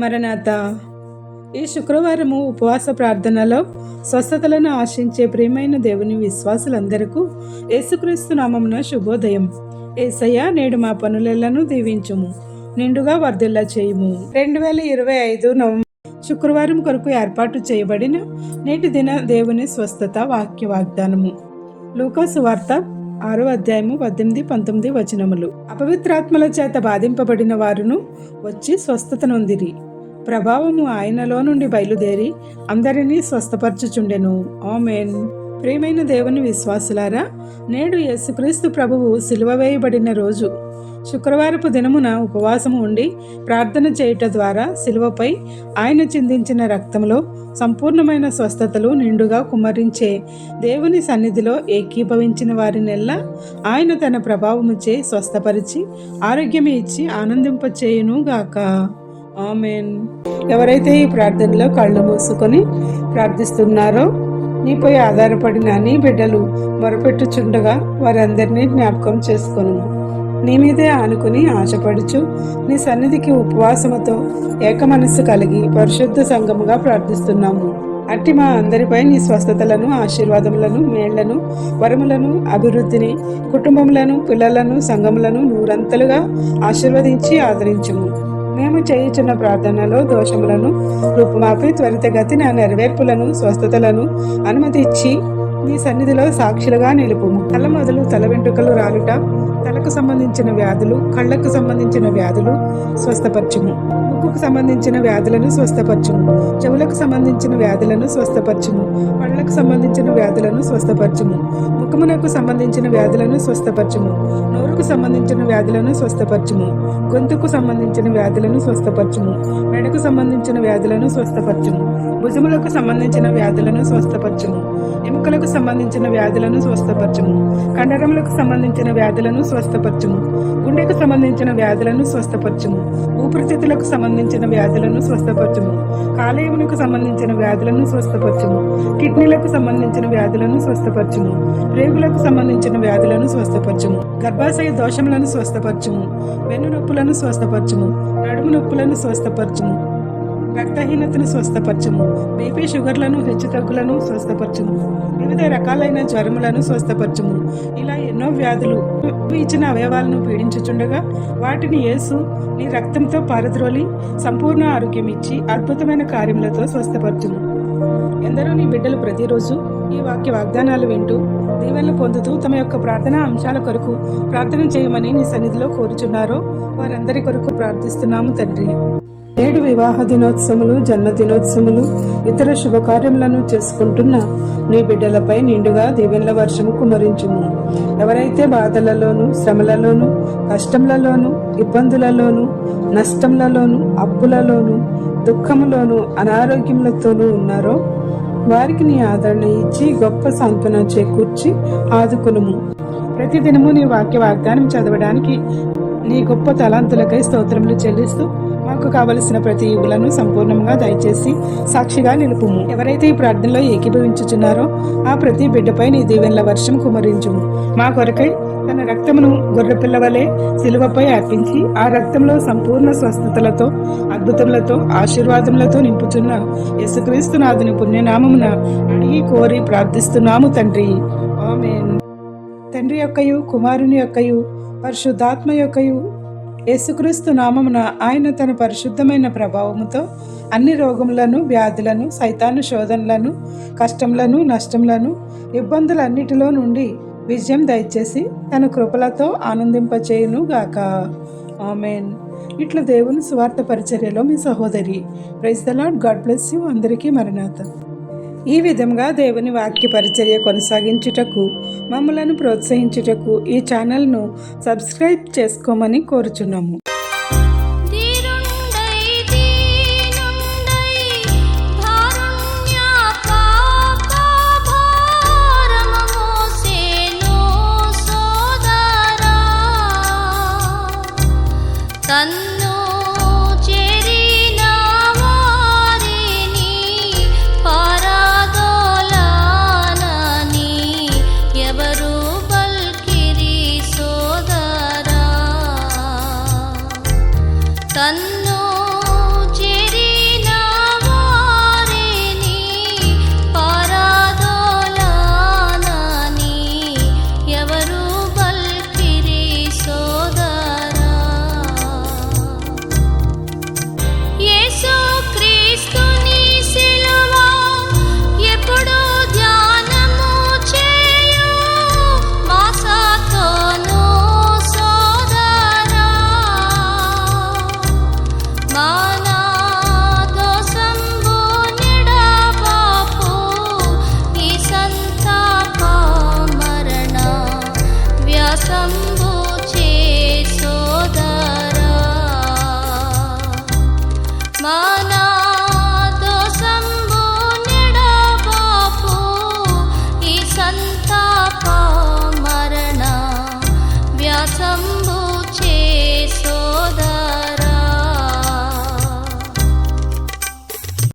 మరణాత. ఈ శుక్రవారము ఉపవాస ప్రార్థనలో స్వస్థతలను ఆశించే ప్రియమైన దేవుని విశ్వాసులందరికీ యేసుక్రీస్తు నామమున శుభోదయం. యేసయ్య, నేడు మా పనులను దీవించుము, నిండుగా వర్ధిల్ల చేయుము. 2025 నవంబర్ శుక్రవారం కొరకు ఏర్పాటు చేయబడిన నేటి దిన దేవుని స్వస్థత వాక్య వాగ్దానము. లూకా సువార్త 6వ అధ్యాయము 18-19 వచనములు. అపవిత్రాత్మల చేత బాధింపబడిన వారును వచ్చి స్వస్థత నొందిరి. ప్రభావము ఆయనలో నుండి బయలుదేరి అందరినీ స్వస్థపరచుచుండెను. ఆమేన్. ప్రియమైన దేవుని విశ్వాసులారా, నేడు యేసుక్రీస్తు ప్రభువు సిలువ వేయబడిన రోజు. శుక్రవారపు దినమున ఉపవాసము ఉండి ప్రార్థన చేయుట ద్వారా సిలువపై ఆయన చిందించిన రక్తంలో సంపూర్ణమైన స్వస్థతలు నిండుగా కుమ్మరించే దేవుని సన్నిధిలో ఏకీభవించిన వారినెల్లా ఆయన తన ప్రభావముచే స్వస్థపరిచి ఆరోగ్యమే ఇచ్చి ఆనందింపచేయును గాక. ఆమేన్. ఎవరైతే ఈ ప్రార్థనలో కళ్ళు మూసుకొని ప్రార్థిస్తున్నారో, నీపై ఆధారపడిన నీ బిడ్డలు మొరపెట్టుచుండగా వారందరినీ జ్ఞాపకం చేసుకొను. నీ మీదే ఆనుకుని ఆశపడుచు నీ సన్నిధికి ఉపవాసముతో ఏక మనస్సు కలిగి పరిశుద్ధ సంఘముగా ప్రార్థిస్తున్నాము. అట్టి మా అందరిపై నీ స్వస్థతలను, ఆశీర్వాదములను, మేళ్లను, వరములను, అభివృద్ధిని, కుటుంబములను, పిల్లలను, సంఘములను నూరంతలుగా ఆశీర్వదించి ఆదరించుము. మేము చేయుచున్న ప్రార్థనలో దోషములను రూపుమాపి త్వరితగతిన నెరవేర్పులను, స్వస్థతలను అనుమతించి నీ సన్నిధిలో సాక్షులుగా నిలుపుము. తల మొదలు తల వెంట్రుకలు రాలుట, తలకు సంబంధించిన వ్యాధులు, కళ్లకు సంబంధించిన వ్యాధులు స్వస్థపరచుము. ముక్కుకు సంబంధించిన వ్యాధులను స్వస్థపరచుము. చెవులకు సంబంధించిన వ్యాధులను స్వస్థపరచుము. పళ్లకు సంబంధించిన వ్యాధులను స్వస్థపరచుము. ముఖమునకు సంబంధించిన వ్యాధులను స్వస్థపరచుము. నోరుకు సంబంధించిన వ్యాధులను స్వస్థపరచుము. గొంతుకు సంబంధించిన వ్యాధులను స్వస్థపరచుము. మెడకు సంబంధించిన వ్యాధులను స్వస్థపరచుము. భుజములకు సంబంధించిన వ్యాధులను స్వస్థపరచుము. ఎముకలకు సంబంధించిన వ్యాధులను స్వస్థపరచుము. కండరములకు సంబంధించిన వ్యాధులను స్వస్థపరచుము. గుండెకు సంబంధించిన వ్యాధులను స్వస్థపరచుము. ఊపిరితిత్తులకు సంబంధించిన వ్యాధులను స్వస్థపరచుము. కాలేయమునకు సంబంధించిన వ్యాధులను స్వస్థపరచుము. కిడ్నీలకు సంబంధించిన వ్యాధులను స్వస్థపరచుము. రేగులకు సంబంధించిన వ్యాధులను స్వస్థపరచుము. గర్భాశయ దోషములను స్వస్థపరచుము. వెన్ను నొప్పులను స్వస్థపరచుము. నడుము నొప్పులను స్వస్థపరచుము. రక్తహీనతను స్వస్థపరచుము. బీపీ, షుగర్లను, హెచ్చుతగ్గులను స్వస్థపరచుము. వివిధ రకాలైన జ్వరములను స్వస్థపరచుము. ఇలా ఎన్నో వ్యాధులు ఇచ్చిన అవయవాలను పీడించుచుండగా వాటిని యేసు నీ రక్తంతో పారద్రోలి సంపూర్ణ ఆరోగ్యం ఇచ్చి అద్భుతమైన కార్యములతో స్వస్థపరచుము. ఎందరో నీ బిడ్డలు ప్రతిరోజు ఈ వాక్య వాగ్దానాలు వింటూ దీవెనలు పొందుతూ తమ యొక్క ప్రార్థనా అంశాల కొరకు ప్రార్థన చేయమని నీ సన్నిధిలో కోరుచున్నారో వారందరి కొరకు ప్రార్థిస్తున్నాము తండ్రి. నేడు వివాహ దినోత్సవములు, జన్మదినోత్సవములు, ఇతర శుభకార్యములను చేసుకుంటున్న నీ బిడ్డలపై నిండుగా దీవెనల వర్షము కుమరించుము. ఎవరైతే బాధలలోను, శ్రమలలోను, కష్టములలోను, ఇబ్బందులలోను, నష్టములలోను, అప్పులలోను, దుఃఖములోను, అనారోగ్యములతోనూ ఉన్నారో వారికి నీ ఆదరణ ఇచ్చి గొప్ప సాంత్వన చేకూర్చి ఆదుకునుము. ప్రతిదినము నీ వాక్య వాగ్దానం చదవడానికి నీ గొప్ప తలాంతులకై స్తోత్రములు చెల్లిస్తూ మాకు కావలసిన ప్రతి ఈవులను సంపూర్ణంగా దయచేసి సాక్షిగా నిలుపుము. ఎవరైతే ఈ ప్రార్థనలో ఏకీభవించుచున్నారో ఆ ప్రతి బిడ్డపై నీ దీవెనల వర్షం కుమరించుము. మా కొరకై తన రక్తమును గొర్రెపిల్ల వలె సిలువపై అర్పించి ఆ రక్తంలో సంపూర్ణ స్వస్థతలతో, అద్భుతములతో, ఆశీర్వాదములతో నింపుచున్న యేసుక్రీస్తు నాథుని పుణ్యనామమున అడిగి కోరి ప్రార్థిస్తున్నాము తండ్రి. ఆమేన్. తండ్రి యొక్కయు, కుమారుని యొక్కయు, పరిశుద్ధాత్మ యొక్కయు యేసుక్రీస్తు నామమున ఆయన తన పరిశుద్ధమైన ప్రభావముతో అన్ని రోగములను, వ్యాధులను, సైతాను శోధనలను, కష్టములను, నష్టములను, ఇబ్బందులన్నిటిలో నుండి విజయం దయచేసి తన కృపలతో ఆనందింపచేయును గాక. ఆమేన్. ఇట్లా దేవుని సువార్త పరిచర్యలో మీ సహోదరి. Praise the Lord. God bless you. అందరికీ మరణాత. ఈ విధంగా దేవుని వాక్య పరిచర్య కొనసాగించుటకు, మమ్మలను ప్రోత్సహించుటకు ఈ ఛానల్ను సబ్స్క్రైబ్ చేసుకోమని కోరుచున్నాము. ఎవరు బల్కిరి సోదరా మా